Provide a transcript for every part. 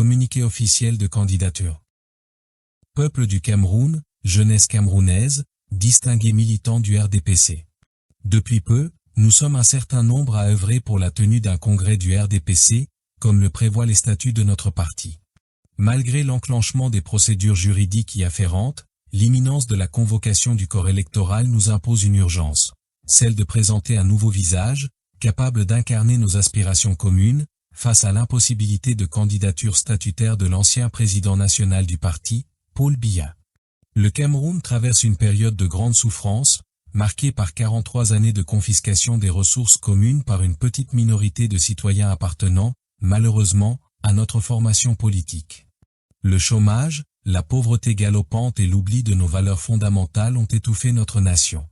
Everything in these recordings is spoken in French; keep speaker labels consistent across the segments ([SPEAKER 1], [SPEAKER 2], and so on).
[SPEAKER 1] Communiqué officiel de candidature. Peuple du Cameroun, jeunesse camerounaise, distingués militants du RDPC. Depuis peu, nous sommes un certain nombre à œuvrer pour la tenue d'un congrès du RDPC, comme le prévoient les statuts de notre parti. Malgré l'enclenchement des procédures juridiques y afférentes, l'imminence de la convocation du corps électoral nous impose une urgence, celle de présenter un nouveau visage, capable d'incarner nos aspirations communes, face à l'impossibilité de candidature statutaire de l'ancien président national du parti, Paul Biya. Le Cameroun traverse une période de grande souffrance, marquée par 43 années de confiscation des ressources communes par une petite minorité de citoyens appartenant, malheureusement, à notre formation politique. Le chômage, la pauvreté galopante et l'oubli de nos valeurs fondamentales ont étouffé notre nation.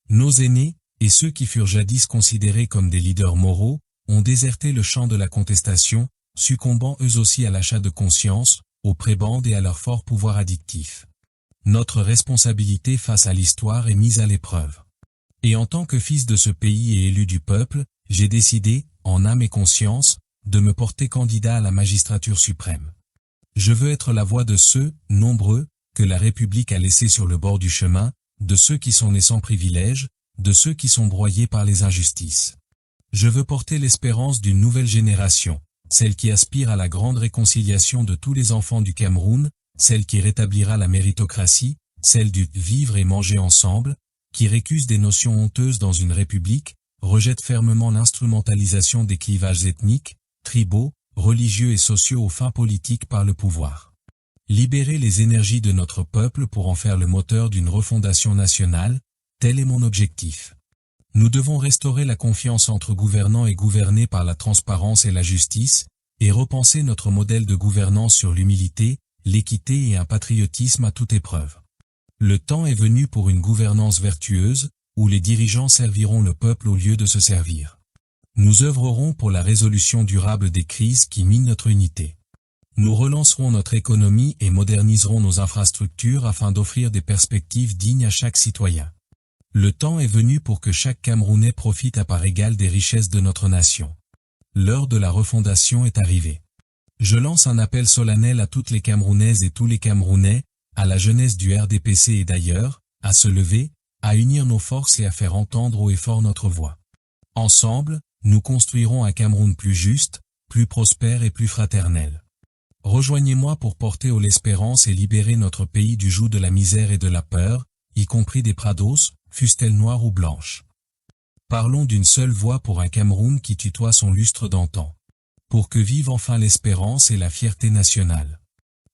[SPEAKER 1] Nos aînés, et ceux qui furent jadis considérés comme des leaders moraux, ont déserté le champ de la contestation, succombant eux aussi à l'achat de conscience, aux prébendes et à leur fort pouvoir addictif. Notre responsabilité face à l'histoire est mise à l'épreuve. Et en tant que fils de ce pays et élu du peuple, j'ai décidé, en âme et conscience, de me porter candidat à la magistrature suprême. Je veux être la voix de ceux, nombreux, que la République a laissés sur le bord du chemin, de ceux qui sont nés sans privilèges, de ceux qui sont broyés par les injustices. Je veux porter l'espérance d'une nouvelle génération, celle qui aspire à la grande réconciliation de tous les enfants du Cameroun, celle qui rétablira la méritocratie, celle du « vivre et manger ensemble », qui récuse des notions honteuses dans une république, rejette fermement l'instrumentalisation des clivages ethniques, tribaux, religieux et sociaux aux fins politiques par le pouvoir. Libérer les énergies de notre peuple pour en faire le moteur d'une refondation nationale, tel est mon objectif. Nous devons restaurer la confiance entre gouvernants et gouvernés par la transparence et la justice, et repenser notre modèle de gouvernance sur l'humilité, l'équité et un patriotisme à toute épreuve. Le temps est venu pour une gouvernance vertueuse, où les dirigeants serviront le peuple au lieu de se servir. Nous œuvrerons pour la résolution durable des crises qui minent notre unité. Nous relancerons notre économie et moderniserons nos infrastructures afin d'offrir des perspectives dignes à chaque citoyen. Le temps est venu pour que chaque Camerounais profite à part égale des richesses de notre nation. L'heure de la refondation est arrivée. Je lance un appel solennel à toutes les Camerounaises et tous les Camerounais, à la jeunesse du RDPC et d'ailleurs, à se lever, à unir nos forces et à faire entendre haut et fort notre voix. Ensemble, nous construirons un Cameroun plus juste, plus prospère et plus fraternel. Rejoignez-moi pour porter haut l'espérance et libérer notre pays du joug de la misère et de la peur, y compris des prados, fussent-elles noires ou blanches. Parlons d'une seule voix pour un Cameroun qui tutoie son lustre d'antan. Pour que vive enfin l'espérance et la fierté nationale.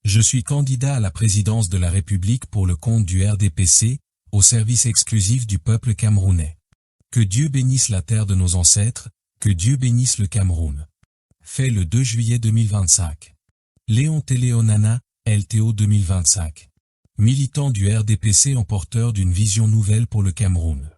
[SPEAKER 1] Je suis candidat à la présidence de la République pour le compte du RDPC, au service exclusif du peuple camerounais. Que Dieu bénisse la terre de nos ancêtres, que Dieu bénisse le Cameroun. Fait le 2 juillet 2025. Léon Téléonana, LTO 2025. Militant du RDPC en porteur d'une vision nouvelle pour le Cameroun.